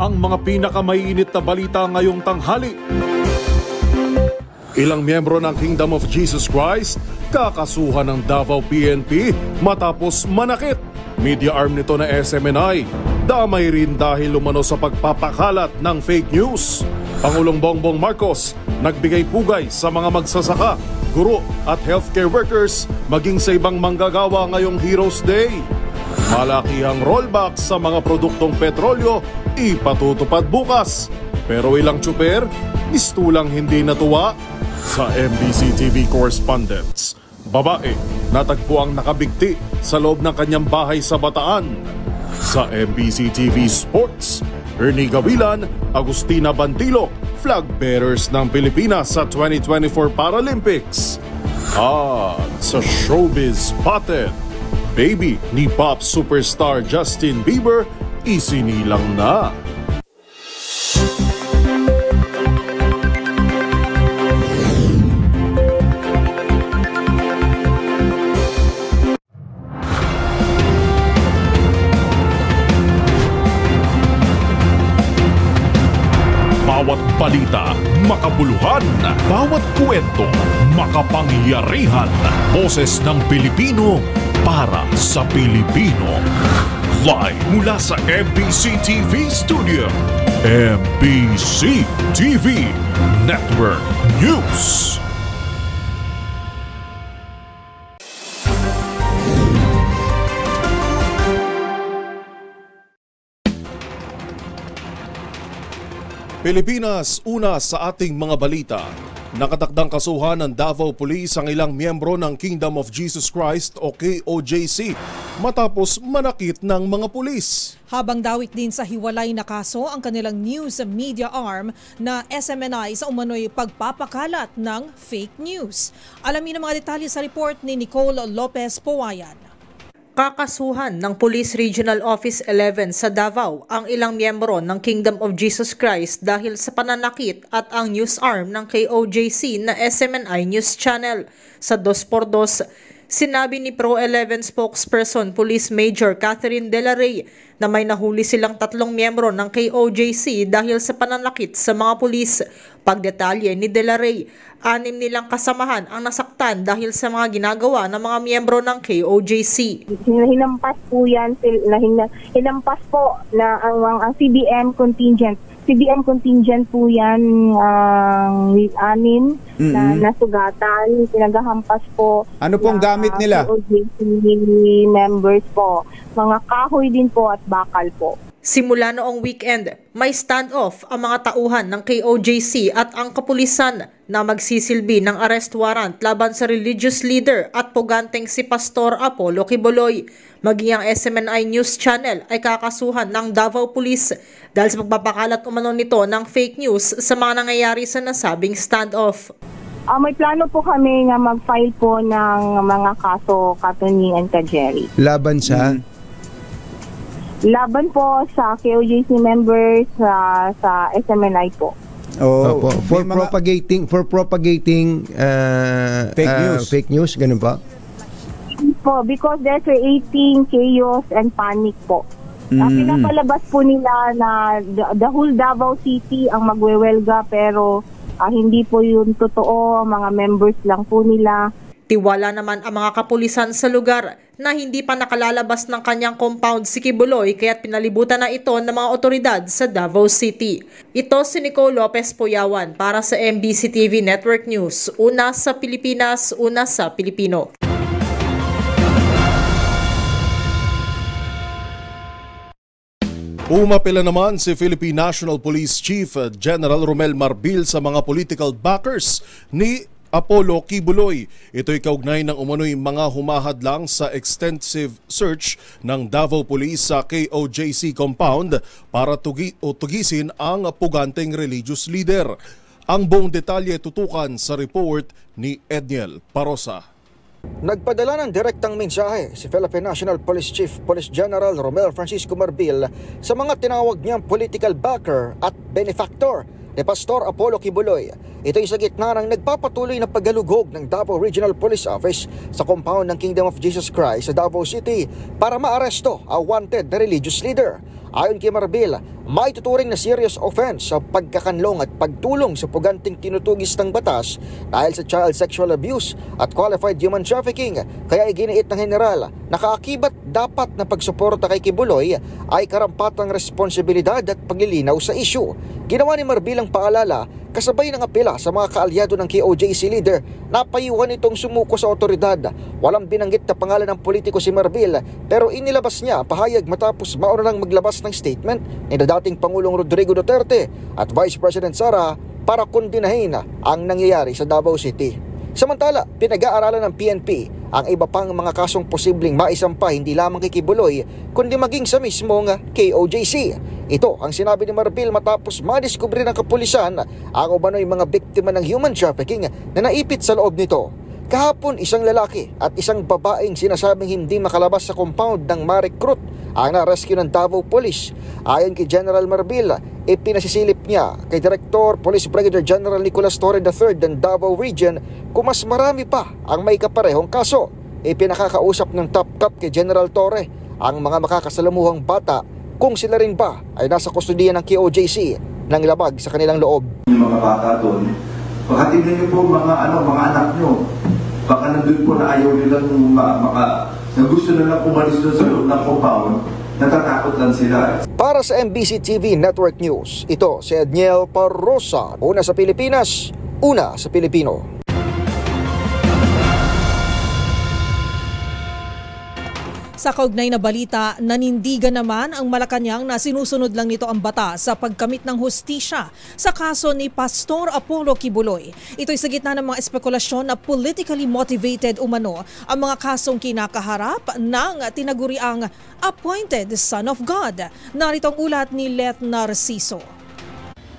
ang mga pinakamaiinit na balita ngayong tanghali. Ilang miyembro ng Kingdom of Jesus Christ kakasuhan ng Davao PNP matapos manakit. Media arm nito na SMNI, damay rin dahil umano sa pagpapakalat ng fake news. Pangulong Bongbong Marcos nagbigay pugay sa mga magsasaka, guro at healthcare workers maging sa ibang manggagawa ngayong Heroes Day. Malakihang rollback sa mga produktong petrolyo ipatutupad bukas. Pero ilang tsuper, mistulang hindi natuwa. Sa MBC TV correspondents, babae natagpo ang nakabigti sa loob ng kanyang bahay sa Bataan. Sa MBC TV Sports, Ernie Gavilan, Agustina Bantilok, flag bearers ng Pilipinas sa 2024 Paralympics. At sa Showbiz Spotted, baby ni pop superstar Justin Bieber isinilang na. Bawat balita, makabuluhan. Bawat kwento, makapangyarihan. Boses ng Pilipino para sa Pilipino. Live mula sa MBC TV Studio. MBC TV Network News. Pilipinas, una sa ating mga balita. Nakatakdang kasuhan ng Davao Police ang ilang miyembro ng Kingdom of Jesus Christ o KOJC matapos manakit ng mga pulis. Habang dawit din sa hiwalay na kaso ang kanilang news media arm na SMNI sa umano'y pagpapakalat ng fake news. Alamin ang mga detalye sa report ni Nicole Lopez Powayan. Kakasuhan ng Police Regional Office 11 sa Davao ang ilang miyembro ng Kingdom of Jesus Christ dahil sa pananakit at ang news arm ng KOJC na SMNI News Channel. Sa 2x2, sinabi ni Pro 11 spokesperson Police Major Catherine De La Rey na may nahuli silang 3 miyembro ng KOJC dahil sa pananakit sa mga pulis. Pagdetalye ni De La Rey, 6 nilang kasamahan ang nasaktan dahil sa mga ginagawa ng mga miyembro ng KOJC. Hinampas po yan, hinampas po na ang CBM contingent. CBM contingent po yan, 6 na nasugatan, pinaghahampas po. Ano pong gamit nila? KOJC members po, mga kahoy din po at bakal po. Simula noong weekend, may standoff ang mga tauhan ng KOJC at ang kapulisan na magsisilbi ng arrest warrant laban sa religious leader at puganteng si Pastor Apollo Kibuloy. Maging ang SMNI News Channel ay kakasuhan ng Davao Police dahil sa pagpapakalat umano nito ng fake news sa mga nangyayari sa nasabing standoff. May plano po kami nga mag-file po ng mga kaso Katuni and Jerry. Laban sa? Laban po sa KOJC members sa SMNI po. Oh, for propagating fake news, ganun ba? Po, because they're creating chaos and panic po. Pinapalabas po nila na the whole Davao City ang magwewelga pero hindi po yun totoo, mga members lang po nila. Tiwala naman ang mga kapulisan sa lugar na hindi pa nakalalabas ng kanyang compound si Kibuloy kaya't pinalibutan na ito ng mga otoridad sa Davao City. Ito si Nicole Lopez Poyawan para sa MBC TV Network News. Una sa Pilipinas, una sa Pilipino. Umapela naman si Philippine National Police Chief General Romel Marbil sa mga political backers ni Apollo Kibuloy. Ito'y kaugnay ng umano'y mga humahadlang sa extensive search ng Davao Police sa KOJC compound para tugisin ang puganteng religious leader. Ang buong detalye tutukan sa report ni Edniel Parosa. Nagpadala ng direktang mensahe si Philippine National Police Chief Police General Romel Francisco Marbil sa mga tinawag niyang political backer at benefactor ni Pastor Apollo Kibuloy. Ito'y sa gitna ng nagpapatuloy na paggalugog ng Davao Regional Police Office sa compound ng Kingdom of Jesus Christ sa Davao City para maaresto ang wanted na religious leader. Ayon kay Marbil, maituturing na serious offense sa pagkakanlong at pagtulong sa puganting tinutugis ng batas dahil sa child sexual abuse at qualified human trafficking. Kaya iginiit ng general na kaakibat dapat na pagsuporta kay Kibuloy ay karampatang responsibilidad at paglilinaw sa issue. Ginawa ni Marbil ang paalala kasabay ng apela sa mga kaalyado ng KOJC leader na payuhan itong sumuko sa otoridad. Walang binanggit na pangalan ng politiko si Marbil pero inilabas niya pahayag matapos mauna nang maglabas ng statement ni dating Pangulong Rodrigo Duterte at Vice President Sara para kondinahin ang nangyayari sa Davao City. Samantala, pinag-aaralan ng PNP ang iba pang mga kasong posibleng maisampa hindi lamang kay Kibuloy kundi maging sa mismong KOJC. Ito ang sinabi ni Marbil matapos madiskubre ng kapulisan ang umano'y mga biktima ng human trafficking na naipit sa loob nito. Kahapon, isang lalaki at isang babaeng sinasabing hindi makalabas sa compound ng ma-recruit ang na-rescue ng Davao Police. Ayon kay General Marbil, ipinasisilip niya kay Director Police Brigadier General Nicolas Torre III ng Davao Region kung mas marami pa ang may kaparehong kaso. Ipinakakausap ng top cop kay General Torre ang mga makakasalamuhang bata kung sila rin ba ay nasa kustudiya ng KOJC nang ilabag sa kanilang loob. Yung mga bata doon, baka tingnan niyo po mga anak niyo, baka nandun po na ayaw nilang na gusto nilang umalis doon sa loob ng compound, natatakot lang sila. Para sa MBC TV Network News, ito si Edniel Parrosa. Una sa Pilipinas, una sa Pilipino. Sa kaugnay na balita, nanindigan naman ang Malacanang na sinusunod lang nito ang batas sa pagkamit ng hustisya sa kaso ni Pastor Apollo Kibuloy. Ito'y sa gitna ng mga espekulasyon na politically motivated umano ang mga kasong kinakaharap ng tinaguriang appointed Son of God. Narito ang ulat ni Let Narciso.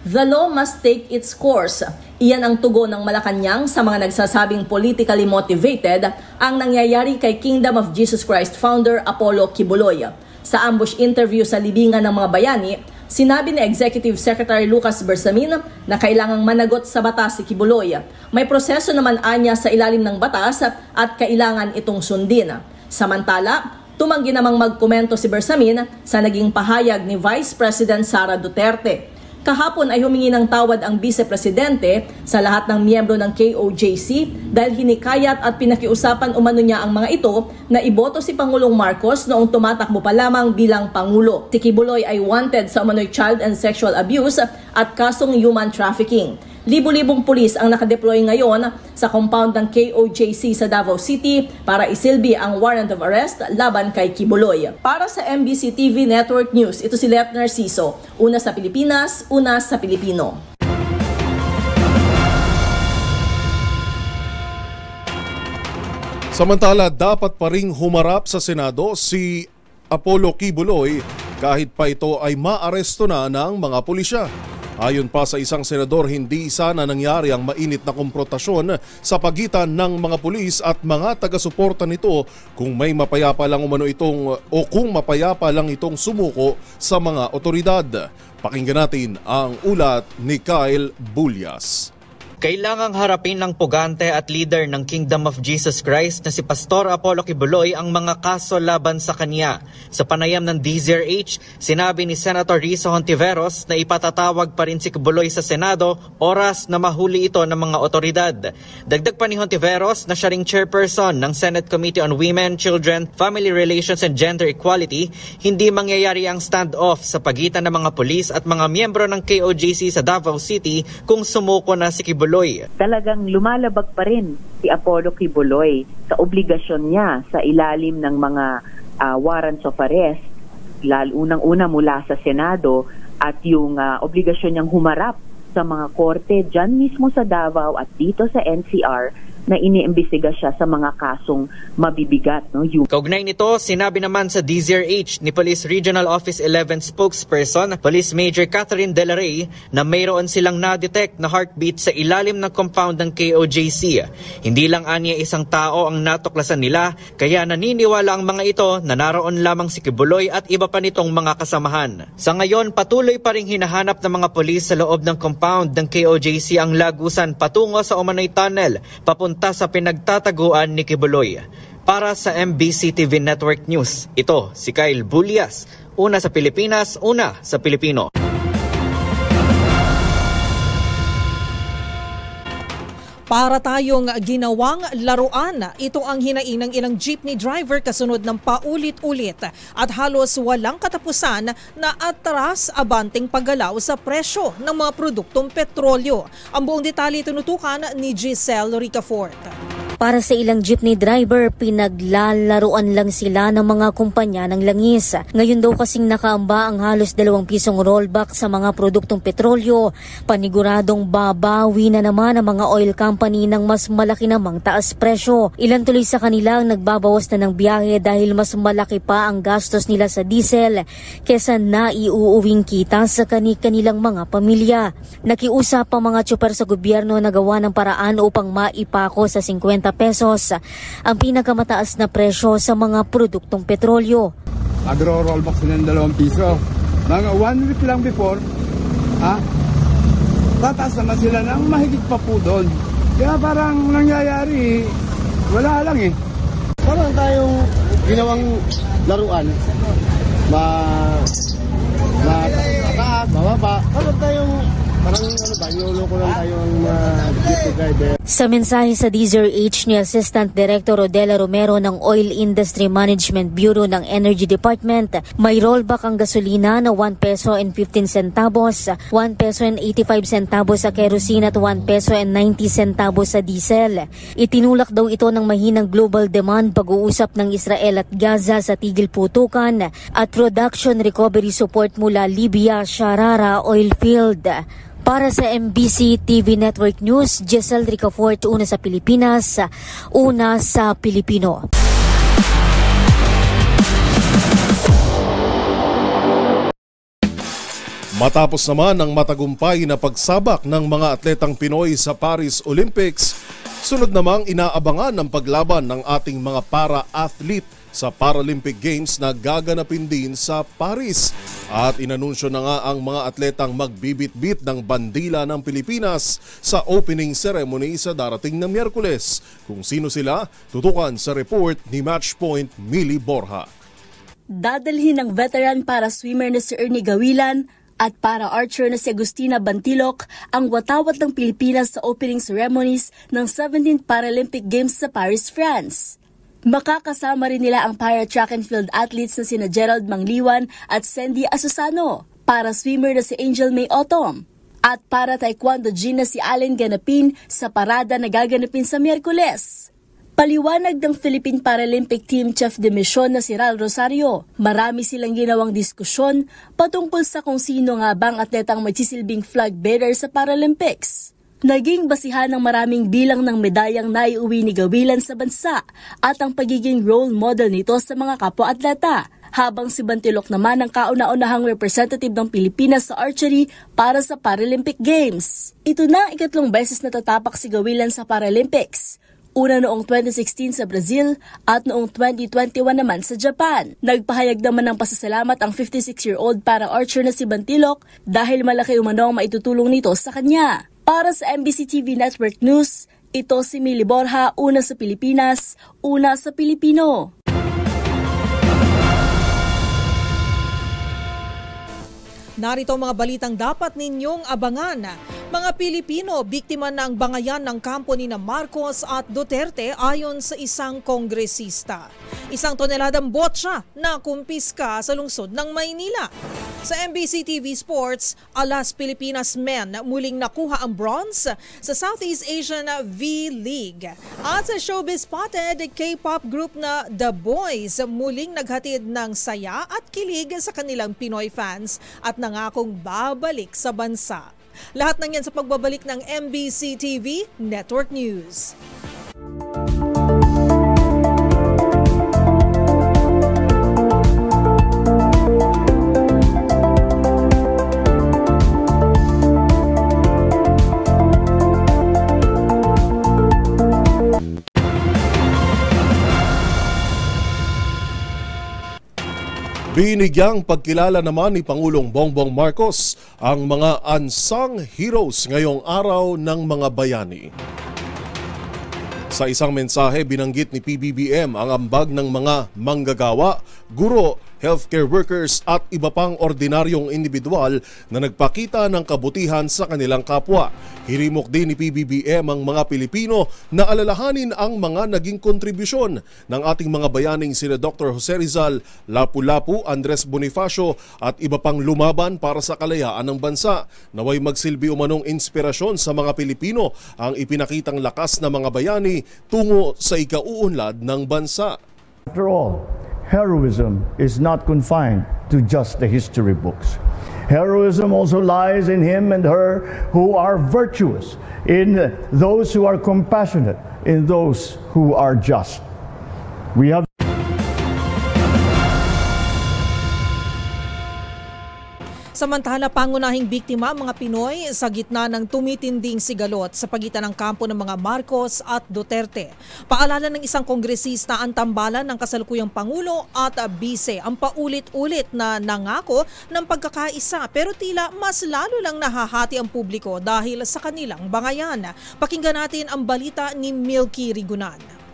The law must take its course. Iyan ang tugon ng Malacanang sa mga nagsasabing politically motivated ang nangyayari kay Kingdom of Jesus Christ founder Apollo Kibuloy. Sa ambush interview sa libingan ng mga bayani, sinabi ni Executive Secretary Lucas Bersamin na kailangang managot sa batas si Kibuloy. May proseso naman anya sa ilalim ng batas at kailangan itong sundin. Samantala, tumanggi namang magkomento si Bersamin sa naging pahayag ni Vice President Sara Duterte. Kahapon ay humingi ng tawad ang Vice-Presidente sa lahat ng miyembro ng KOJC dahil hinikayat at pinakiusapan umano niya ang mga ito na iboto si Pangulong Marcos noong tumatakbo pa lamang bilang Pangulo. Si Kibuloy ay wanted sa umano'y child and sexual abuse at kasong human trafficking. Libo-libong pulis ang nakadeploy ngayon sa compound ng KOJC sa Davao City para isilbi ang warrant of arrest laban kay Kibuloy. Para sa MBC TV Network News, ito si Let Narciso. Una sa Pilipinas, una sa Pilipino. Samantala, dapat pa ring humarap sa Senado si Apollo Kibuloy kahit pa ito ay maaresto na ng mga pulisya. Ayon pa sa isang senador, hindi sana nangyari ang mainit na komprontasyon sa pagitan ng mga pulis at mga taga-suporta nito kung mapayapa lang itong sumuko sa mga otoridad. Pakinggan natin ang ulat ni Kyle Bulyas. Kailangang harapin ng pugante at leader ng Kingdom of Jesus Christ na si Pastor Apollo Kibuloy ang mga kaso laban sa kanya. Sa panayam ng DZRH, sinabi ni Senator Risa Hontiveros na ipatatawag pa rin si Kibuloy sa Senado oras na mahuli ito ng mga otoridad. Dagdag pa ni Hontiveros na siya ring chairperson ng Senate Committee on Women, Children, Family Relations and Gender Equality, hindi mangyayari ang standoff sa pagitan ng mga pulis at mga miyembro ng KOJC sa Davao City kung sumuko na si Kibuloy. Talagang lumalabag pa rin si Apollo Kibuloy sa obligasyon niya sa ilalim ng mga warrants of arrest, unang-una mula sa Senado at yung obligasyon niyang humarap sa mga korte dyan mismo sa Davao at dito sa NCR na iniimbestiga siya sa mga kasong mabibigat. Kaugnay nito, sinabi naman sa DZRH ni Police Regional Office 11 spokesperson, Police Major Catherine De La Rey, na mayroon silang na-detect na heartbeat sa ilalim ng compound ng KOJC. Hindi lang anya isang tao ang natuklasan nila, kaya naniniwala ang mga ito na naroon lamang si Kibuloy at iba pa nitong mga kasamahan. Sa ngayon, patuloy pa ring hinahanap ng mga polis sa loob ng compound ng KOJC ang lagusan patungo sa umano'y tunnel papunta sa pinagtataguan ni Kibuloy. Para sa MBC TV Network News, ito si Kyle Bulias. Una sa Pilipinas, una sa Pilipino. Para tayong ginawang laruan, ito ang hinaing ng ilang jeepney driver kasunod ng paulit-ulit at halos walang katapusan na atras abanting paggalaw sa presyo ng mga produktong petrolyo. Ang buong detalye tinutukan ni Giselle Ricafort. Para sa ilang jeepney driver, pinaglalaruan lang sila ng mga kumpanya ng langis. Ngayon daw kasing nakaamba ang halos 2 pisong rollback sa mga produktong petrolyo. Paniguradong babawi na naman ang mga oil company ng mas malaki namang taas presyo. Ilan tuloy sa kanila ang nagbabawas na ng biyahe dahil mas malaki pa ang gastos nila sa diesel kesa naiuuwing kita sa kanilang mga pamilya. Nakiusap ang mga tsuper sa gobyerno na gawa ng paraan upang maipako sa 50 pesos ang pinakamataas na presyo sa mga produktong petrolyo. Agro-rollback sila ng 2 piso. Mga 1 week lang before, tataas naman sila ng mahigit pa po doon. Kaya parang nangyayari, wala lang eh. Parang tayong ginawang laruan. Mataas, mababa. Parang tayong loko lang tayong jeepney driver. Sa mensahe sa DZRH ni Assistant Director Rodela Romero ng Oil Industry Management Bureau ng Energy Department, may rollback ang gasolina na 1 peso and 15 centavos, 1 peso and 85 centavos sa kerosene at 1 peso and 90 centavos sa diesel. Itinulak daw ito ng mahinang global demand, pag-uusap ng Israel at Gaza sa tigil putukan at production recovery support mula Libya, Sharara Oil Field. Para sa MBC TV Network News, Giselle Ricafort, una sa Pilipinas, una sa Pilipino. Matapos naman ang matagumpay na pagsabak ng mga atletang Pinoy sa Paris Olympics, sunod namang inaabangan ang paglaban ng ating mga para-athlete sa Paralympic Games na gaganapin din sa Paris. At inanunsyo na nga ang mga atletang magbibit-bit ng bandila ng Pilipinas sa opening ceremony sa darating na Miyerkules. Kung sino sila, tutukan sa report ni Matchpoint Millie Borja. Dadalhin ng veteran para swimmer na si Ernie Gawilan at para archer na si Agustina Bantilok ang watawat ng Pilipinas sa opening ceremonies ng 17th Paralympic Games sa Paris, France. Makakasama rin nila ang para track and field athletes na sina Gerald Mangliwan at Sandy Asusano, para swimmer na si Angel May Autumn, at para taekwondo gym na si Allen Ganapin sa parada na gaganapin sa Miyerkules. Paliwanag ng Philippine Paralympic Team Chief de Mission na si Ral Rosario, marami silang ginawang diskusyon patungkol sa kung sino nga bang atletang magsisilbing flag bearer sa Paralympics. Naging basihan ng maraming bilang ng medayang naiuwi ni Gawilan sa bansa at ang pagiging role model nito sa mga kapwa-atleta, habang si Bantilok naman ang kauna-unahang representative ng Pilipinas sa archery para sa Paralympic Games. Ito na ang 2nd beses na tatapak si Gawilan sa Paralympics. Una noong 2016 sa Brazil at noong 2021 naman sa Japan. Nagpahayag naman ng pasasalamat ang 56-year-old para archer na si Bantilok dahil malaki umano ang maitutulong nito sa kanya. Para sa MBC TV Network News, ito si Millie Borja, una sa Pilipinas, una sa Pilipino. Narito ang mga balitang dapat ninyong abangan. Mga Pilipino, biktima ng bangayan ng kampo ni Marcos at Duterte ayon sa isang kongresista. 1 toneladang botsa na kumpiska sa lungsod ng Maynila. Sa MBC TV Sports, Alas Pilipinas Men muling nakuha ang bronze sa Southeast Asian V-League. At sa showbiz spotted, K-pop group na The Boys muling naghatid ng saya at kilig sa kanilang Pinoy fans at nangakong babalik sa bansa. Lahat ng yan sa pagbabalik ng MBC TV Network News. Binigyang pagkilala naman ni Pangulong Bongbong Marcos ang mga unsung heroes ngayong araw ng mga bayani. Sa isang mensahe, binanggit ni PBBM ang ambag ng mga manggagawa, guro, healthcare workers at iba pang ordinaryong individual na nagpakita ng kabutihan sa kanilang kapwa. Hirimok din ni PBBM ang mga Pilipino na alalahanin ang mga naging kontribusyon ng ating mga bayaning sina Dr. Jose Rizal, Lapu-Lapu, Andres Bonifacio at iba pang lumaban para sa kalayaan ng bansa. Naway magsilbi umanong inspirasyon sa mga Pilipino ang ipinakitang lakas ng mga bayani tungo sa ikauunlad ng bansa. After all, heroism is not confined to just the history books. Heroism also lies in him and her who are virtuous, in those who are compassionate, in those who are just. We have Samantala, pangunahing biktima ang mga Pinoy sa gitna ng tumitinding sigalot sa pagitan ng kampo ng mga Marcos at Duterte. Paalala ng isang kongresista ang tambalan ng kasalukuyang Pangulo at Bise ang paulit-ulit na nangako ng pagkakaisa pero tila mas lalo lang nahahati ang publiko dahil sa kanilang bangayan. Pakinggan natin ang balita ni Milky Rigunan.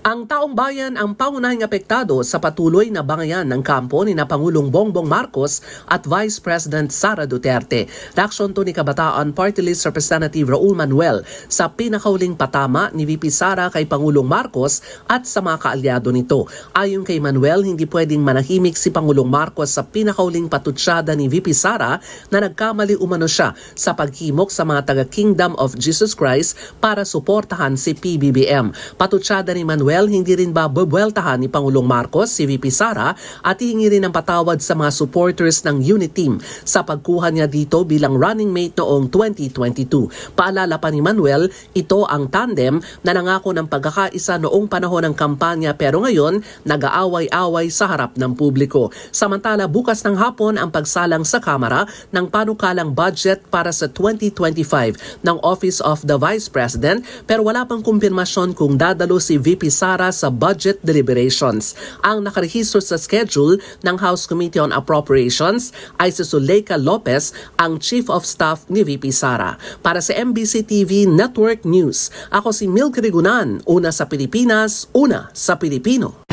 Ang taong bayan ang pangunahing apektado sa patuloy na bangayan ng kampo ni na Pangulong Bongbong Marcos at Vice President Sara Duterte. Reaksyon to ni Kabataan Party List Representative Raul Manuel sa pinakauling patama ni VP Sara kay Pangulong Marcos at sa mga kaalyado nito. Ayon kay Manuel, hindi pwedeng manahimik si Pangulong Marcos sa pinakauling patutsyada ni VP Sara na nagkamali umano siya sa paghimok sa mga taga Kingdom of Jesus Christ para suportahan si PBBM. Patutsyada ni Manuel, hindi rin ba bubueltahan ni Pangulong Marcos si VP Sara at hihingi rin ng patawad sa mga supporters ng unit team sa pagkuha niya dito bilang running mate noong 2022. Paalala pa ni Manuel, ito ang tandem na nangako ng pagkakaisa noong panahon ng kampanya pero ngayon nag-aaway-away sa harap ng publiko. Samantala, bukas ng hapon ang pagsalang sa Kamara ng panukalang budget para sa 2025 ng Office of the Vice President pero wala pang kumpirmasyon kung dadalo si VP Sara sa budget deliberations. Ang nakarehistro sa schedule ng House Committee on Appropriations ay si Zuleika Lopez, ang Chief of Staff ni VP Sara. Para sa MBC TV Network News, ako si Milky Rigunan, una sa Pilipinas, una sa Pilipino.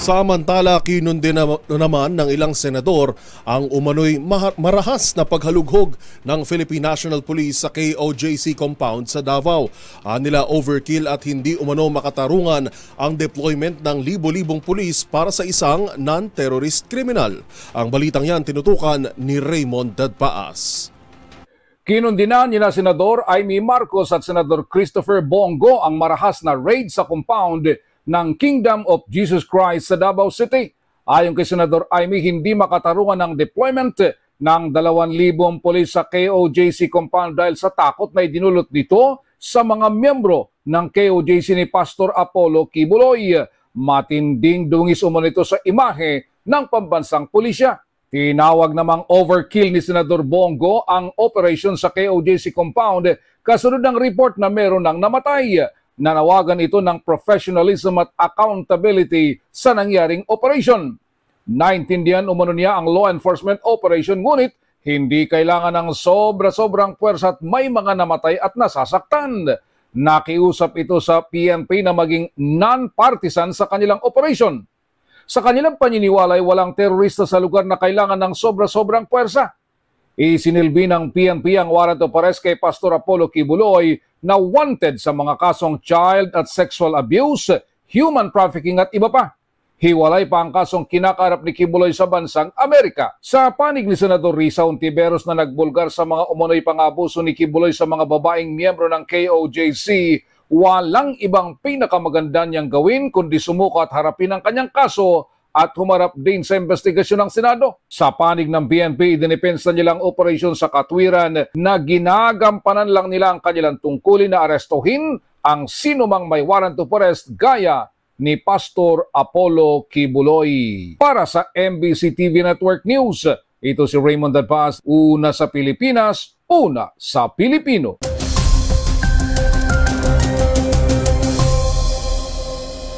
Samantala, kinundi naman ng ilang senador ang umano'y marahas na paghalughog ng Philippine National Police sa KOJC compound sa Davao. Nila overkill at hindi umano makatarungan ang deployment ng libo-libong pulis para sa isang non-terrorist criminal. Ang balitang yan tinutukan ni Raymond Dadpaas. Kinundinan nila Senador Amy Marcos at Senador Christopher Bongo ang marahas na raid sa compound ng Kingdom of Jesus Christ sa Davao City. Ayon kay Senador Amy, hindi makatarungan ng deployment ng 2,000 pulis sa KOJC compound dahil sa takot na idinulot nito sa mga miyembro ng KOJC ni Pastor Apollo Kibuloy. Matinding dungis umano ito sa imahe ng pambansang pulisya. Tinawag namang overkill ni Senador Bongo ang operation sa KOJC compound kasunod ng report na meron ng namatay. Nanawagan ito ng professionalism at accountability sa nangyaring operation. Naintindihan umano niya ang law enforcement operation ngunit hindi kailangan ng sobra-sobrang puwersa at may mga namatay at nasasaktan. Nakiusap ito sa PNP na maging non-partisan sa kanilang operation. Sa kanilang paniniwala ay walang terorista sa lugar na kailangan ng sobra-sobrang puwersa. Isinilbi ng PNP ang warrant of arrest kay Pastor Apollo Kibuloy na wanted sa mga kasong child at sexual abuse, human trafficking at iba pa. Hiwalay pa ang kasong kinakarap ni Kibuloy sa bansang Amerika. Sa panig ni Senador Risa Hontiveros na nagbulgar sa mga umano'y pangabuso ni Kibuloy sa mga babaeng miyembro ng KOJC, walang ibang pinakamaganda niyang gawin kundi sumuko at harapin ang kanyang kaso at humarap din sa investigasyon ng Senado. Sa panig ng PNP, idinipensa nilang operasyon sa katwiran na ginagampanan lang nila ang kanilang tungkulin na arestuhin ang sinumang may warrant of arrest gaya ni Pastor Apollo Kibuloy. Para sa MBC TV Network News, ito si Raymond Dadpaas, una sa Pilipinas, una sa Pilipino.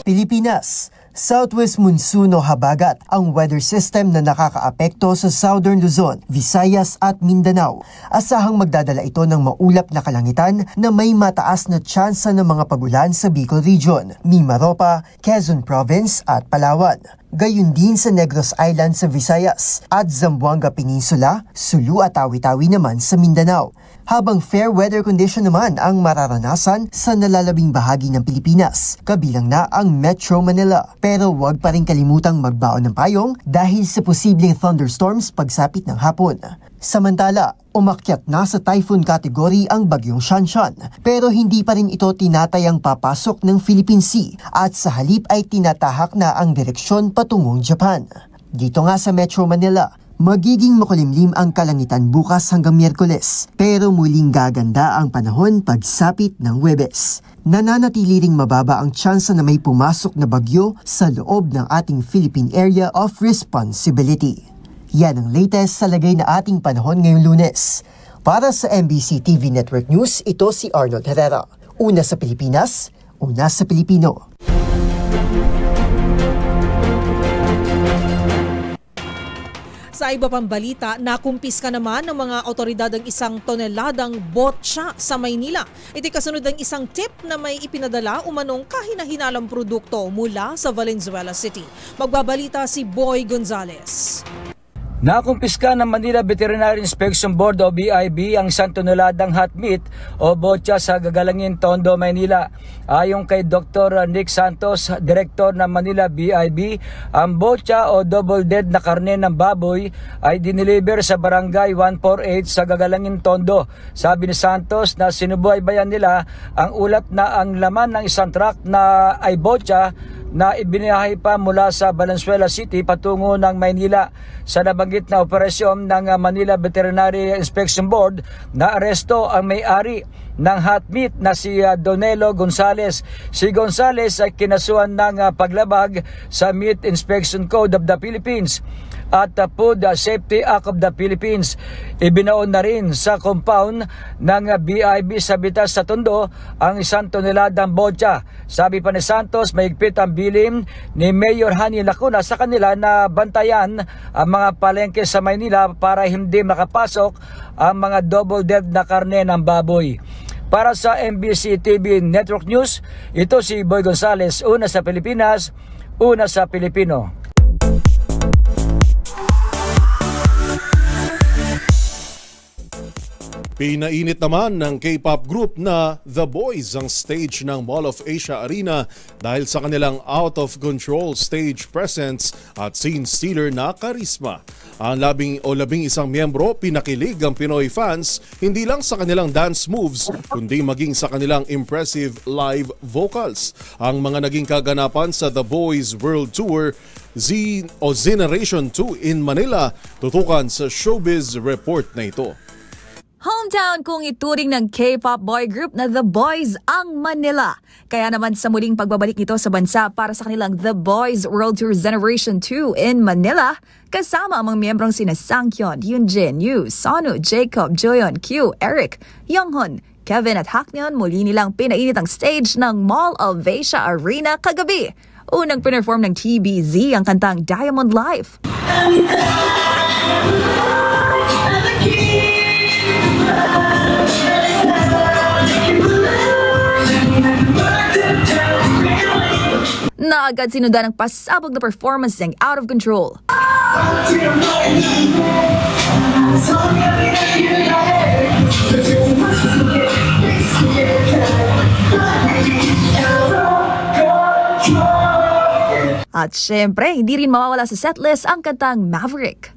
Pilipinas, Southwest monsoon o habagat ang weather system na nakakaapekto sa Southern Luzon, Visayas at Mindanao. Asahang magdadala ito ng maulap na kalangitan na may mataas na tsansa ng mga pagulan sa Bicol Region, Mimaropa, Quezon Province at Palawan. Gayun din sa Negros Island sa Visayas at Zamboanga Peninsula, Sulu at Tawi-Tawi naman sa Mindanao. Habang fair weather condition naman ang mararanasan sa nalalabing bahagi ng Pilipinas, kabilang na ang Metro Manila. Pero huwag pa rin kalimutang magbaon ng payong dahil sa posibleng thunderstorms pagsapit ng hapon. Samantala, umakyat na sa typhoon category ang bagyong Shanshan, pero hindi pa rin ito tinatayang papasok ng Philippine Sea at sa halip ay tinatahak na ang direksyon patungong Japan. Dito nga sa Metro Manila, magiging makulimlim ang kalangitan bukas hanggang Miyerkules, pero muling gaganda ang panahon pagsapit ng Huwebes. Nananatili ring mababa ang tsansa na may pumasok na bagyo sa loob ng ating Philippine Area of Responsibility. Yan ang latest sa lagay na ating panahon ngayong Lunes. Para sa MBC TV Network News, ito si Arnold Herrera. Una sa Pilipinas, una sa Pilipino. Sa iba pang balita, nakumpiska naman ng mga otoridad ang 1 toneladang botsa sa Maynila. Ito kasunod ng isang tip na may ipinadala umanong kahina-hinalang produkto mula sa Valenzuela City. Magbabalita si Boy Gonzales. Nakumpiska ng Manila Veterinary Inspection Board o BIB ang 1 toneladang hot meat o botsa sa Gagalangin, Tondo, Maynila. Ayon kay Dr. Nick Santos, Direktor ng Manila BIB, ang botsa o double dead na karne ng baboy ay dineliver sa Barangay 148 sa Gagalangin, Tondo. Sabi ni Santos na sinubaybayan nila ang ulat na ang laman ng isang truck na ay botsa na ibinahay pa mula sa Valenzuela City patungo ng Maynila. Sa nabanggit na operasyon ng Manila Veterinary Inspection Board, naaresto ang may-ari ng hot meat na si Donelo Gonzales. Si Gonzales ay kinasuhan ng paglabag sa Meat Inspection Code of the Philippines at Food Safety Act of the Philippines. Ibinaon na rin sa compound ng BIB sa Bitas sa Tondo ang 1 toneladang botsa. Sabi pa ni Santos, mahigpit ang bilin ni Mayor Hani Lacuna sa kanila na bantayan ang mga palengke sa Maynila para hindi makapasok ang mga double dead na karne ng baboy. Para sa MBC TV Network News, ito si Boy Gonzales, una sa Pilipinas, una sa Pilipino. Pinainit naman ng K-pop group na The Boys ang stage ng Mall of Asia Arena dahil sa kanilang out-of-control stage presence at scene-stealer na karisma. Ang labing isang miyembro pinakilig ang Pinoy fans hindi lang sa kanilang dance moves kundi maging sa kanilang impressive live vocals. Ang mga naging kaganapan sa The Boys World Tour Generation 2 in Manila, tutukan sa Showbiz Report na ito. Hometown kung ituring ng K-pop boy group na The Boys ang Manila. Kaya naman sa muling pagbabalik nito sa bansa para sa kanilang The Boys World Tour Generation 2 in Manila, kasama ang mga miyembrong sina Sanghyun, Hyunjin, Yu, Sonu, Jacob, Joyeon, Q, Eric, Younghun, Kevin at Haknyeon, muli nilang pinainit ang stage ng Mall of Asia Arena kagabi. Unang pinerform ng TBZ ang kantang Diamond Life. Na agad sinundan ng pasabog na performance ng Out of Control. At syempre, hindi rin mawawala sa setlist ang kantang Maverick.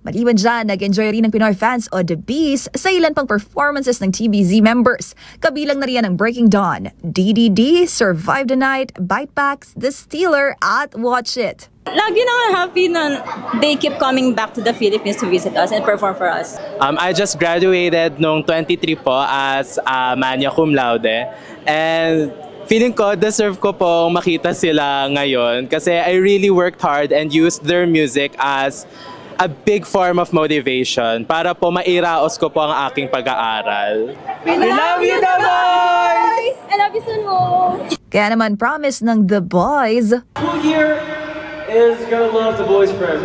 Maliban dyan, nag-enjoy rin ng Pinoy fans o The Beast sa ilan pang performances ng TBZ members. Kabilang na riyan ang Breaking Dawn, DDD, Survive the Night, Bite Packs, The Stealer at Watch It. Lagi na happy na they keep coming back to the Philippines to visit us and perform for us. I just graduated noong 23 po as magna cum laude, and feeling ko deserve ko po makita sila ngayon kasi I really worked hard and used their music as a big form of motivation para po mairaos ko po ang aking pag-aaral. We love you, The Boys! I love you so much! Kaya naman promise ng The Boys, who here is gonna love The Boys forever?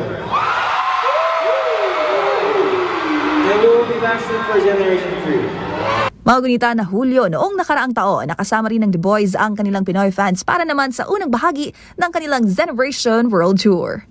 And we will be vaccinated for Generation 3. Maugunita na Hulyo noong nakaraang taon, nakasama rin ng The Boys ang kanilang Pinoy fans para naman sa unang bahagi ng kanilang Generation World Tour.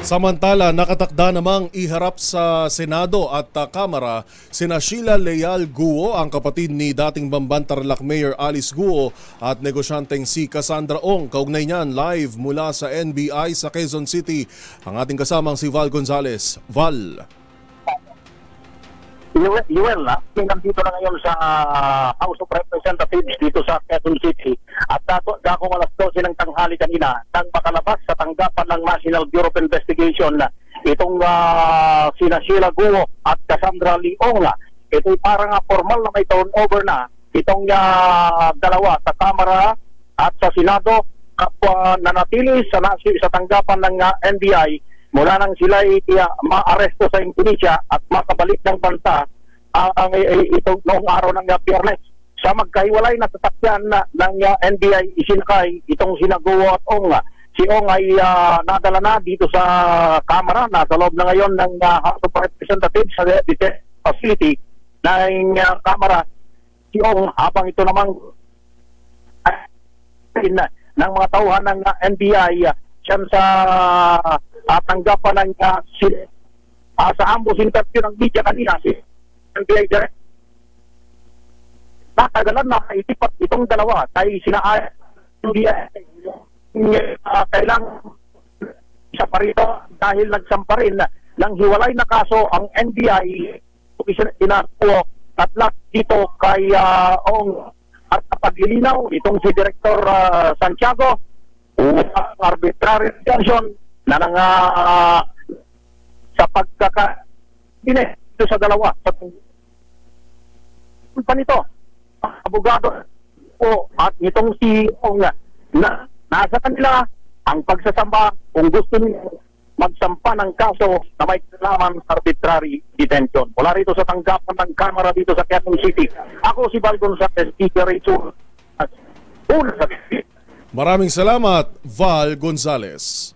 Samantala, nakatakda namang iharap sa Senado at Kamara sina Sheila Leal Guo, ang kapatid ni dating Bamban Tarlac Mayor Alice Guo, at negosyanteng si Cassandra Ong. Kaugnay niyan, live mula sa NBI sa Quezon City, ang ating kasamang si Val Gonzales. Val. Yuel, nandito na ngayon sa House of Representatives dito sa Quezon City at dakong alas 12 ng tanghali kanina nang makalabas sa tanggapan ng National Bureau of Investigation itong sina Sheila Guo at Cassandra Leong. Ito'y parang formal na may turnover na itong dalawa sa Kamara at sa Senado kapwa nanatili sa tanggapan ng NBI mula nang sila maaresto sa Indonesia at makabalik ng bansa itong noong araw ng Biyernes. Sa magkahiwalay na sasakyan ng NBI isinakay itong sina Guo at Ong. Si Ong ay nadala na dito sa Kamara, nasa loob na ngayon ng House of Representatives sa Defense Facility ng Kamara. Si Ong habang ito namang ng mga tauhan ng NBI siyan sa tanggapan ng sa ambos interview ng media kanina si NBI Direct. Natagalan na itipat itong dalawa tayo sinaayos kailang isa pa rito dahil nagsampa rin ng hiwalay na kaso ang NBI inakuha at lahat dito kay Ong at paglilinaw itong si Director Santiago arbitrary detention na sa pagkakabinet ito sa dalawa sa nito abogado po at itong si Ong na nasa kanila ang pagsasamba kung gusto nila magsampa ng kaso na may kailangan sa arbitrary detention. Mula rito sa tanggapan ng Kamara dito sa Quezon City, ako si Val Gonzales, Maraming salamat, Val Gonzales.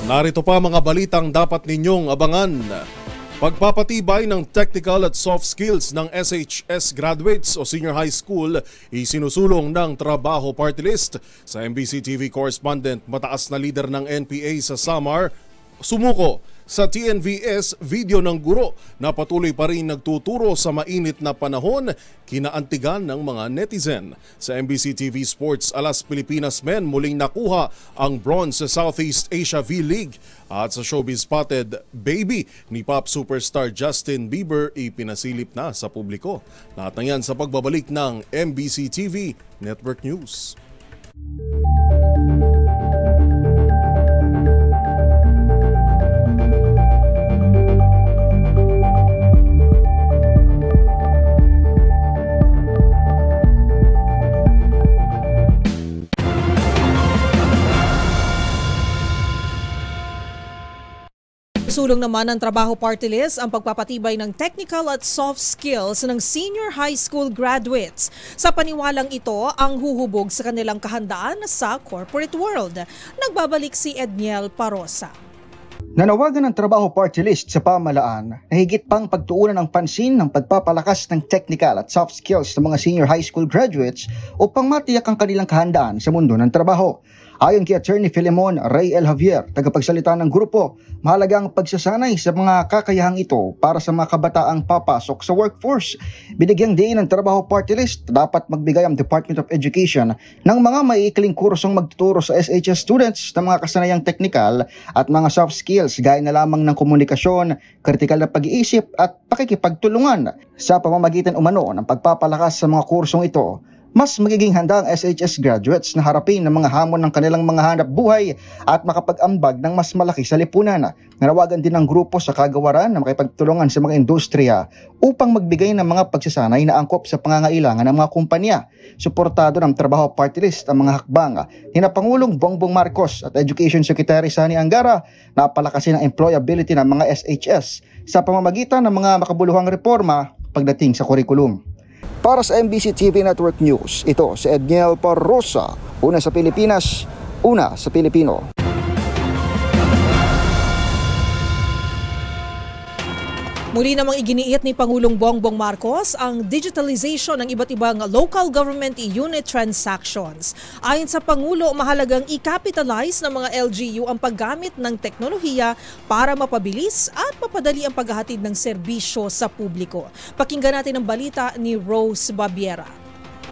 Narito pa mga balitang dapat ninyong abangan. Pagpapatibay ng technical at soft skills ng SHS graduates o senior high school isinusulong ng Trabaho Party List. Sa MBC TV correspondent, mataas na leader ng NPA sa Samar, sumuko sa TNVS video ng guro na patuloy pa rin nagtuturo sa mainit na panahon, kinaantigan ng mga netizen. Sa MBC TV Sports, Alas Pilipinas Men muling nakuha ang bronze sa Southeast Asia V-League. At sa Showbiz Spotted, Baby ni pop superstar Justin Bieber ipinasilip na sa publiko. Lahat ng yan sa pagbabalik ng MBC TV Network News. Sulong naman ng Trabaho Party List ang pagpapatibay ng technical at soft skills ng senior high school graduates. Sa paniwalang ito ang huhubog sa kanilang kahandaan sa corporate world. Nagbabalik si Edniel Parosa. Nanawagan ng Trabaho Party List sa pamahalaan na higit pang pagtuunan ng pansin ng pagpapalakas ng technical at soft skills ng mga senior high school graduates upang matiyak ang kanilang kahandaan sa mundo ng trabaho. Ayon kay Attorney Filemon Ray L. Javier, tagapagsalita ng grupo, mahalaga ang pagsasanay sa mga kakayahang ito para sa mga kabataang papasok sa workforce. Binigyang diin ng Trabaho Party List, dapat magbigay ang Department of Education ng mga maiikling kursong magtuturo sa SHS students ng mga kasanayang technical at mga soft skills gaya na lamang ng komunikasyon, kritikal na pag-iisip at pakikipagtulungan. Sa pamamagitan umano ng pagpapalakas sa mga kursong ito, mas magiging handa ang SHS graduates na harapin ng mga hamon ng kanilang mga hanap buhay at makapag-ambag ng mas malaki sa lipunan. Nanawagan din ng grupo sa kagawaran na makipagtulungan sa mga industriya upang magbigay ng mga pagsasanay na angkop sa pangangailangan ng mga kumpanya. Suportado ng Trabaho Party List ang mga hakbang ni Pangulong Bongbong Marcos at Education Secretary Sani Angara na palakasin ang employability ng mga SHS sa pamamagitan ng mga makabuluhang reforma pagdating sa kurikulum. Para sa MBC TV Network News, ito si Edniel Parrosa, una sa Pilipinas, una sa Pilipino. Muli namang iginiit ni Pangulong Bongbong Marcos ang digitalization ng iba't ibang local government unit transactions. Ayon sa Pangulo, mahalagang i-capitalize ng mga LGU ang paggamit ng teknolohiya para mapabilis at mapadali ang paghahatid ng serbisyo sa publiko. Pakinggan natin ang balita ni Rose Babiera.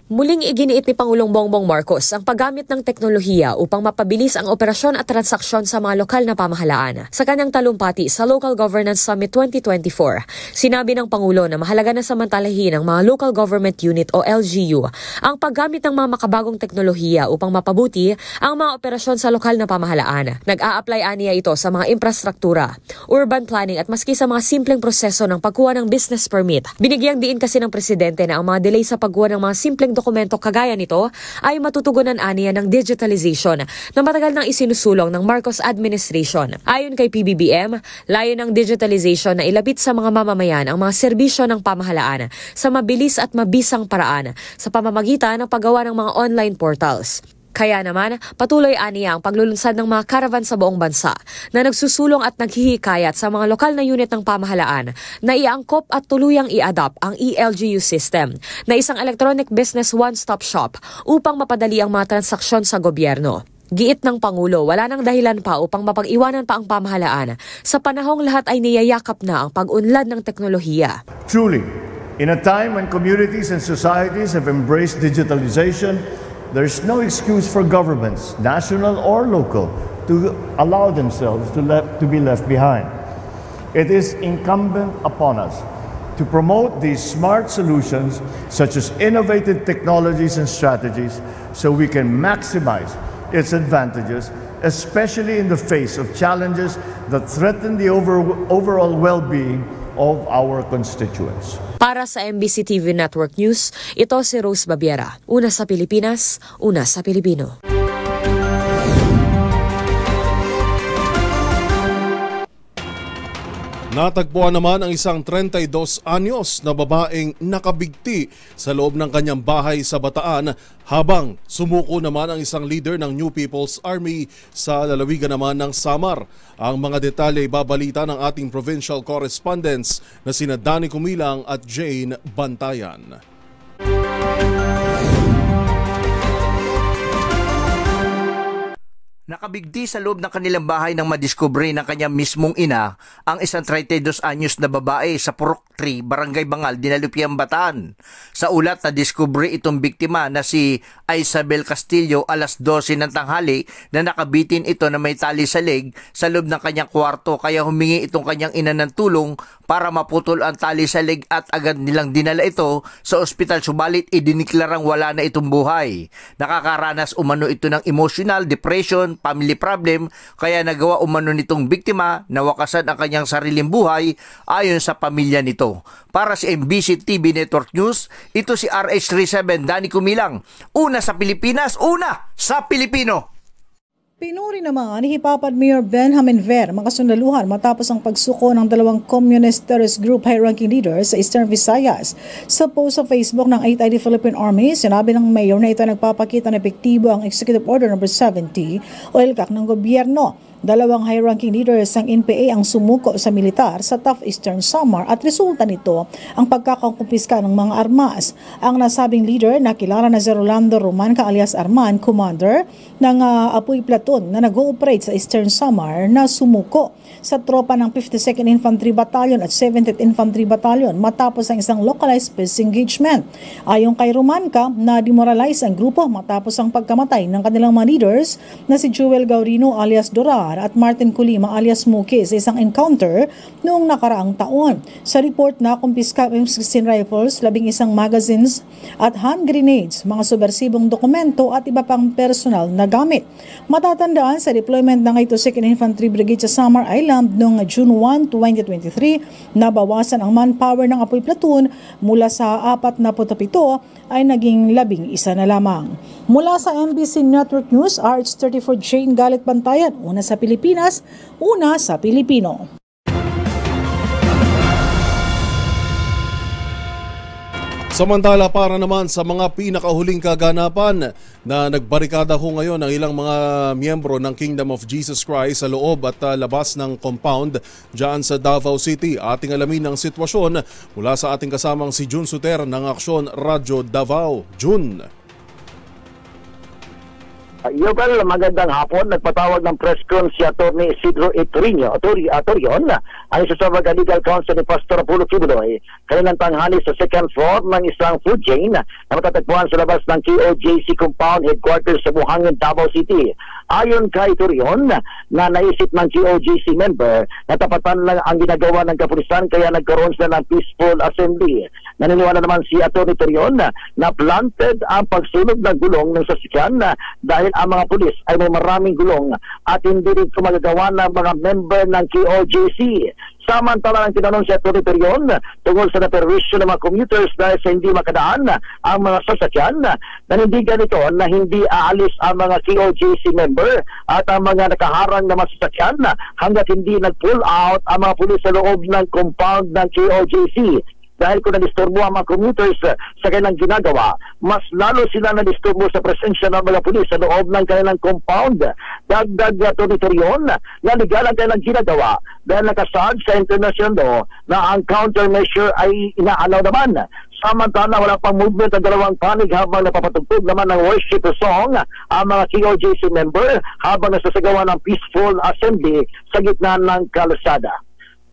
Muling iginiit ni Pangulong Bongbong Marcos ang paggamit ng teknolohiya upang mapabilis ang operasyon at transaksyon sa mga lokal na pamahalaan. Sa kanyang talumpati sa Local Governance Summit 2024, sinabi ng Pangulo na mahalaga na samantalahin ng mga Local Government Unit o LGU ang paggamit ng mga makabagong teknolohiya upang mapabuti ang mga operasyon sa lokal na pamahalaan. Nag-a-apply aniya ito sa mga infrastruktura, urban planning at maski sa mga simpleng proseso ng pagkuha ng business permit. Binigyang diin kasi ng Presidente na ang mga delay sa pagkuha ng mga simpleng dokumento kagaya nito ay matutugunan aniya ng digitalization na matagal nang isinusulong ng Marcos administration. Ayon kay PBBM, layo ng digitalization na ilapit sa mga mamamayan ang mga serbisyo ng pamahalaan sa mabilis at mabisang paraan sa pamamagitan ng paggawa ng mga online portals. Kaya naman, patuloy aniya ang paglulunsad ng mga caravan sa buong bansa na nagsusulong at naghihikayat sa mga lokal na unit ng pamahalaan na iangkop at tuluyang i-adapt ang ELGU system na isang electronic business one-stop shop upang mapadali ang mga transaksyon sa gobyerno. Giit ng Pangulo, wala nang dahilan pa upang mapag-iwanan pa ang pamahalaan sa panahong lahat ay niyayakap na ang pag-unlad ng teknolohiya. Truly, in a time when communities and societies have embraced digitalization, there's no excuse for governments, national or local, to allow themselves to be left behind. It is incumbent upon us to promote these smart solutions such as innovative technologies and strategies so we can maximize its advantages, especially in the face of challenges that threaten the overall well-being of our constituents. Para sa MBC TV Network News, ito si Rose Babiera. Una sa Pilipinas, una sa Pilipino. Natagpuan naman ang isang 32 anyos na babaeng nakabigti sa loob ng kanyang bahay sa Bataan habang sumuko naman ang isang leader ng New People's Army sa lalawigan naman ng Samar. Ang mga detalye babalita ng ating provincial correspondents na sina Danny Kumilang at Jane Bantayan. Nakabigti sa loob ng kanilang bahay nang madiskubre ng kanyang mismong ina ang isang 32 anyos na babae sa Purok 3, Barangay Bangal, Dinalupiang, Bataan. Sa ulat na diskubre itong biktima na si Isabel Castillo alas 12 ng tanghali na nakabitin ito na may tali sa leg sa loob ng kanyang kwarto, kaya humingi itong kanyang ina ng tulong para maputol ang tali sa leg at agad nilang dinala ito sa ospital, subalit idiniklarang wala na itong buhay. Nakakaranas umano ito ng emotional, depression, family problem, kaya nagawa umano nitong biktima na wakasan ang kanyang sariling buhay ayon sa pamilya nito. Para sa MBC TV Network News, ito si RH37 Danny Kumilang. Una sa Pilipinas, una sa Pilipino. Pinuri naman ni Hipapad Mayor Benjamin Ver mga kasundaluhan matapos ang pagsuko ng dalawang communist terrorist group high-ranking leaders sa Eastern Visayas. Sa post sa Facebook ng 8th ID Philippine Army, sinabi ng mayor na ito nagpapakita na epektibo ang Executive Order No. 70 o ELCAC ng gobyerno. Dalawang high-ranking leaders ng NPA ang sumuko sa militar sa Tough Eastern Samar at resulta nito ang pagkakakumpiska ng mga armas. Ang nasabing leader na kilala na si Rolando Romanca alias Arman, commander ng Apoy Platoon na nag-ooperate sa Eastern Samar na sumuko sa tropa ng 52nd Infantry Battalion at 70th Infantry Battalion matapos ang isang localized peace engagement. Ayon kay Romanca, na-demoralize ang grupo matapos ang pagkamatay ng kanilang mga leaders na si Joel Gaurino alias Doran Guzman at Martin Colima alias Mookie sa isang encounter noong nakaraang taon. Sa report na kumpiska 16 rifles, 11 magazines at hand grenades, mga subversibong dokumento at iba pang personal na gamit. Matatandaan sa deployment ng 82nd Infantry Brigade sa Samar Island noong June 1, 2023, nabawasan ang manpower ng apoy platoon mula sa 47 ay naging 11 na lamang. Mula sa MBC Network News, RH34 Jane Galit Bantayan, una sa Pilipinas, una sa Pilipino. Samantala para naman sa mga pinakahuling kaganapan na nagbarikada ho ngayon ang ilang mga miyembro ng Kingdom of Jesus Christ sa loob at labas ng compound dyan sa Davao City. Ating alamin ang sitwasyon mula sa ating kasamang si Jun Suter ng Aksyon Radyo Davao. Jun. Yobel, magandang hapon. Nagpatawag ng press con si Atty. Isidro Torion, ang isasabag legal counsel ni Pastor Apollo Kibuloy, kanilang tanghali sa second floor ng isang food chain na matatagpuan sa labas ng KOJC compound headquarters sa Buhangin, Davao City. Ayon kay Torion, na naisip ng KOJC member na tapatan lang ang ginagawa ng kapulisan kaya nagkaroon sila ng peaceful assembly. Naniniwala naman si Atty. Torion na planted ang pagsunog ng gulong ng sasakyan dahil ang mga pulis ay may maraming gulong at hindi rin magagawa ng mga member ng KOJC. Samantala ang tinanong si Atty. Torion tungkol sa naperwisyo ng mga commuters dahil sa hindi makadaan ang mga sasakyan, nanindigan ito na hindi aalis ang mga KOJC member at ang mga nakaharang na mga sasakyan hanggat hindi nag-pull out ang mga pulis sa loob ng compound ng KOJC. Dahil kung nadisturbo ang mga commuters sa kanilang ginagawa, mas lalo sila nadisturbo sa presensya ng mga pulis sa loob ng kanilang compound. Dagdag Atty. Torion na legal ang kanilang ginagawa dahil nakasaad sa international law na ang countermeasure ay inaalaw naman. Samantala, wala pang movement ang dalawang panig habang napapatugtog naman ng worship song ang mga KOJC member habang nasasagawa ng peaceful assembly sa gitna ng kalsada.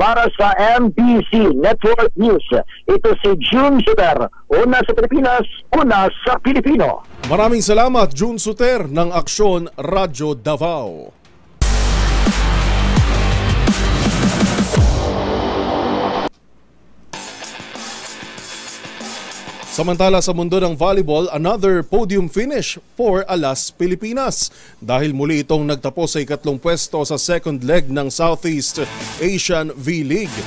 Para sa MBC Network News, ito si Jun Suter, una sa Pilipinas, una sa Pilipino. Maraming salamat Jun Suter ng Aksyon Radyo Davao. Samantala sa mundo ng volleyball, another podium finish for Alas Pilipinas dahil muli itong nagtapos sa ikatlong pwesto sa second leg ng Southeast Asian V-League.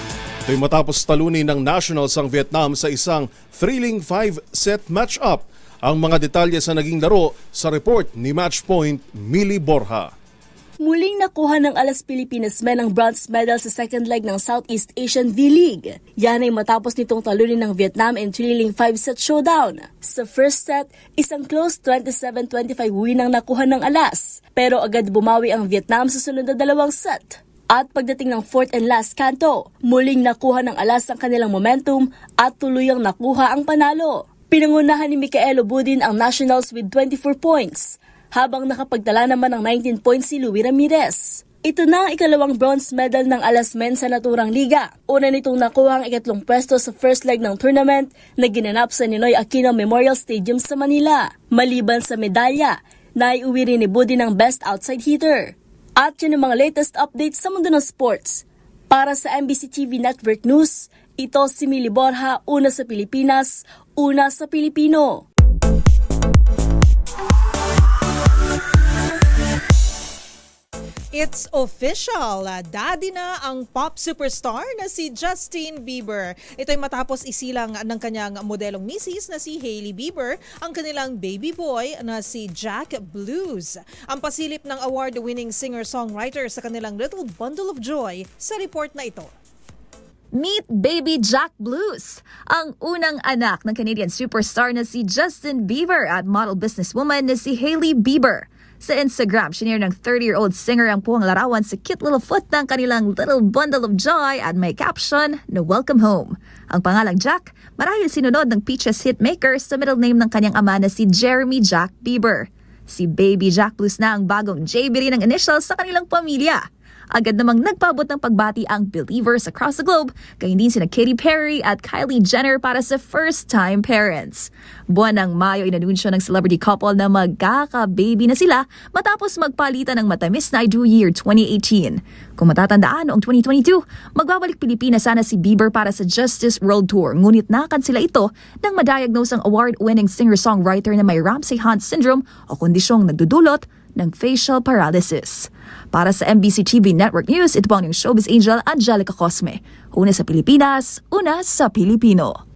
Ito'y matapos talunin ng Nationals ang Vietnam sa isang thrilling 5-set match-up. Ang mga detalye sa naging laro sa report ni Matchpoint Millie Borja. Muling nakuha ng Alas Pilipinas men ang bronze medal sa second leg ng Southeast Asian V-League. Yan ay matapos nitong talunin ng Vietnam in thrilling 5-set showdown. Sa first set, isang close 27-25 win ang nakuha ng Alas. Pero agad bumawi ang Vietnam sa sunod na dalawang set. At pagdating ng fourth and last kanto, muling nakuha ng Alas ang kanilang momentum at tuluyang nakuha ang panalo. Pinangunahan ni Micaelo Budin ang Nationals with 24 points. Habang nakapagtala naman ng 19 points si Louie Ramirez. Ito na ang ikalawang bronze medal ng Alas Men sa naturang liga. Una nitong nakuha ang ikatlong pwesto sa first leg ng tournament na ginanap sa Ninoy Aquino Memorial Stadium sa Manila. Maliban sa medalya, naiuwi rin ni Budin ang best outside hitter. At yun ang mga latest updates sa mundo ng sports. Para sa MBC TV Network News, ito si Millie Borja, una sa Pilipinas, una sa Pilipino. It's official! Daddy na ang pop superstar na si Justin Bieber. Ito'y matapos isilang ng kanyang modelong misis na si Hailey Bieber ang kanilang baby boy na si Jack Blues. Ang pasilip ng award-winning singer-songwriter sa kanilang little bundle of joy sa report na ito. Meet Baby Jack Blues, ang unang anak ng Canadian superstar na si Justin Bieber at model businesswoman na si Hailey Bieber. Sa Instagram, shinare ng 30-year-old singer ang puwang larawan sa cute little foot ng kanilang little bundle of joy at may caption na welcome home. Ang pangalang Jack, marahil sinunod ng Peaches hitmaker sa middle name ng kanyang ama na si Jeremy Jack Bieber. Si Baby Jack Blues na ang bagong JB rin ng initials sa kanilang pamilya. agad namang nagpaabot ng pagbati ang believers across the globe, gayon din sina Katy Perry at Kylie Jenner para sa first-time parents. Buwan ng Mayo, inanunsyo ng celebrity couple na magkaka-baby na sila matapos magpalitan ng matamis na I Do Year 2018. Kung matatandaan, noong 2022, magbabalik Pilipinas sana si Bieber para sa Justice World Tour, ngunit nakansela ito nang madiagnose ang award-winning singer-songwriter na may Ramsay-Hunt syndrome o kondisyong nagdudulot ng facial paralysis. Para sa MBC TV Network News, ito po ang showbiz angel Angelica Cosme. Una sa Pilipinas, una sa Pilipino.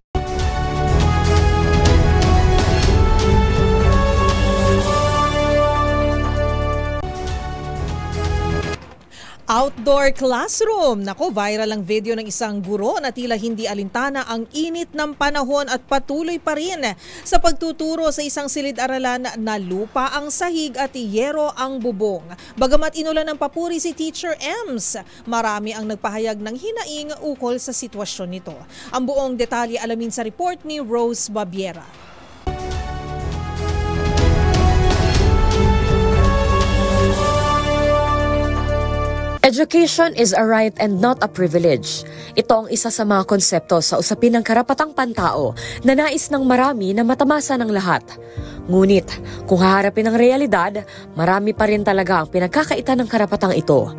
Outdoor classroom. Nako, viral ang video ng isang guro na tila hindi alintana ang init ng panahon at patuloy pa rin sa pagtuturo sa isang silid-aralan na lupa ang sahig at yero ang bubong. Bagamat inulan ng papuri si Teacher Ems, marami ang nagpahayag ng hinaing ukol sa sitwasyon nito. Ang buong detalye alamin sa report ni Rose Babiera. Education is a right and not a privilege. Ito ang isa sa mga konsepto sa usapin ng karapatang pantao na nais ng marami na matamasa ng lahat. Ngunit, kung haharapin ang realidad, marami pa rin talaga ang pinagkakaitan ng karapatang ito.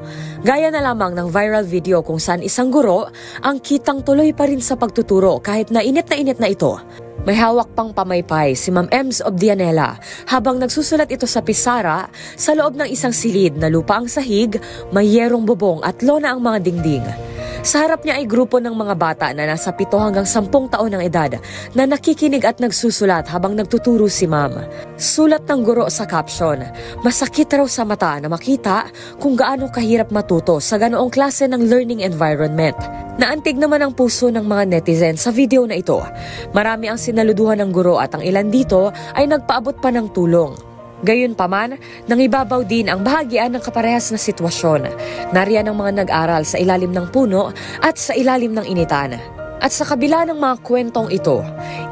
Gaya na lamang ng viral video kung saan isang guro ang kitang tuloy pa rin sa pagtuturo kahit na init na ito. May hawak pang pamaypay si Ma'am Ems Obdianela habang nagsusulat ito sa pisara sa loob ng isang silid na lupa ang sahig, may yerong bubong at lona ang mga dingding. Sa harap niya ay grupo ng mga bata na nasa 7 hanggang 10 taon ng edad na nakikinig at nagsusulat habang nagtuturo si Ma'am. Sulat ng guro sa caption, masakit raw sa mata na makita kung gaano kahirap matuto sa ganoong klase ng learning environment. Naantig naman ang puso ng mga netizen sa video na ito. Marami ang sinaluduhan ng guro at ang ilan dito ay nagpaabot pa ng tulong. Gayunpaman, nangibabaw din ang bahagian ng kaparehas na sitwasyon. Nariyan ang mga nag-aral sa ilalim ng puno at sa ilalim ng initan. At sa kabila ng mga kwentong ito,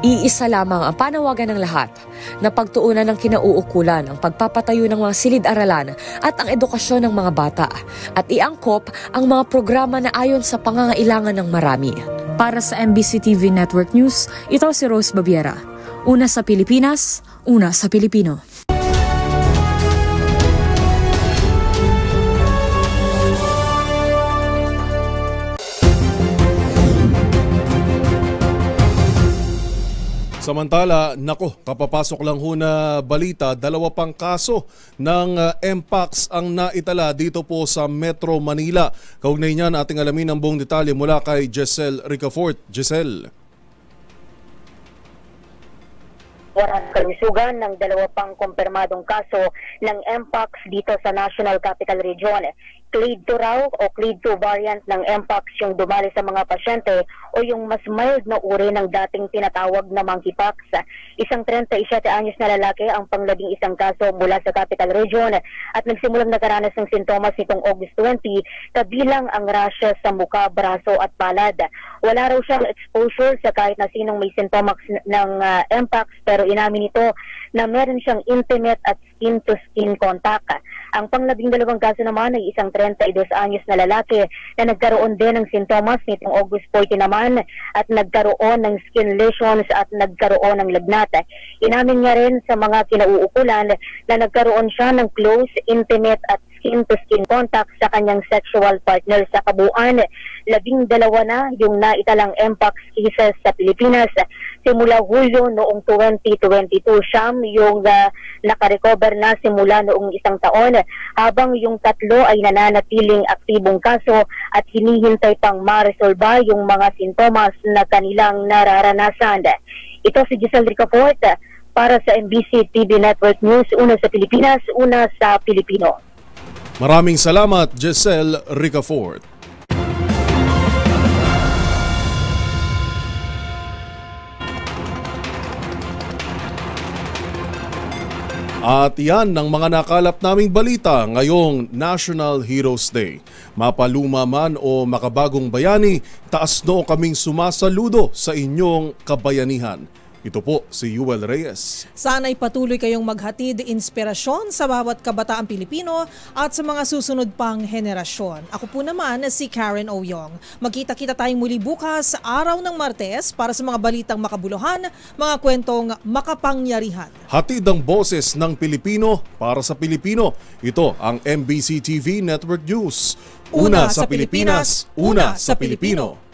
iisa lamang ang panawagan ng lahat na pagtuunan ng kinauukulan ang pagpapatayo ng mga silid-aralan at ang edukasyon ng mga bata at iangkop ang mga programa na ayon sa pangangailangan ng marami. Para sa MBC TV Network News, ito si Rose Babiera. Una sa Pilipinas, una sa Pilipino. Samantala, kapapasok lang ho na balita, 2 pang kaso ng MPOX ang naitala dito po sa Metro Manila. Kaugnay niyan, ating alamin ang buong detalye mula kay Giselle Ricafort. Giselle. Waras kalusugan ng 2 pang kumpirmadong kaso ng MPOX dito sa National Capital Region. Clade 2 raw o Clade 2 variant ng MPOX yung dumali sa mga pasyente o yung mas mild na uri ng dating tinatawag na monkeypox. Isang 37 anyos na lalaki ang panglabing isang kaso mula sa Capital Region at nagsimulang nakaranas ng sintomas nitong August 20 kabilang ang rashes sa muka, braso at palad. Wala raw siyang exposure sa kahit na sinong may sintomas ng MPOX pero inamin ito na meron siyang intimate at skin-to-skin contact. Ang panglabing 2 kaso naman ay isang 32 anyos na lalaki na nagkaroon din ng sintomas nitong August 40 naman at nagkaroon ng skin lesions at nagkaroon ng lagnat. Inamin niya rin sa mga kinauukulan na nagkaroon siya ng close, intimate at skin-to-skin contact sa kanyang sexual partner. Sa kabuuan, 12 na yung naitalang MPOX cases sa Pilipinas. Simula Hulyo noong 2022, siyam yung nakarecover na simula noong isang taon, habang yung 3 ay nananatiling aktibong kaso at hinihintay pang maresolba yung mga sintomas na kanilang nararanasan. Ito si Giselle Ricafort para sa MBC TV Network News, una sa Pilipinas, una sa Pilipino. Maraming salamat, Giselle Ricafort. At yan ang mga nakalap naming balita ngayong National Heroes Day. Mapaluma man o makabagong bayani, taas noo kaming sumasaludo sa inyong kabayanihan. Ito po si Yuel Reyes. Sana'y patuloy kayong maghatid inspirasyon sa bawat kabataang Pilipino at sa mga susunod pang henerasyon. Ako po naman si Karen Oyong. Magkita-kita tayong muli bukas, araw ng Martes, para sa mga balitang makabuluhan, mga kwentong makapangyarihan. Hatid ang boses ng Pilipino para sa Pilipino. Ito ang MBC TV Network News. Una sa Pilipinas, una sa Pilipino.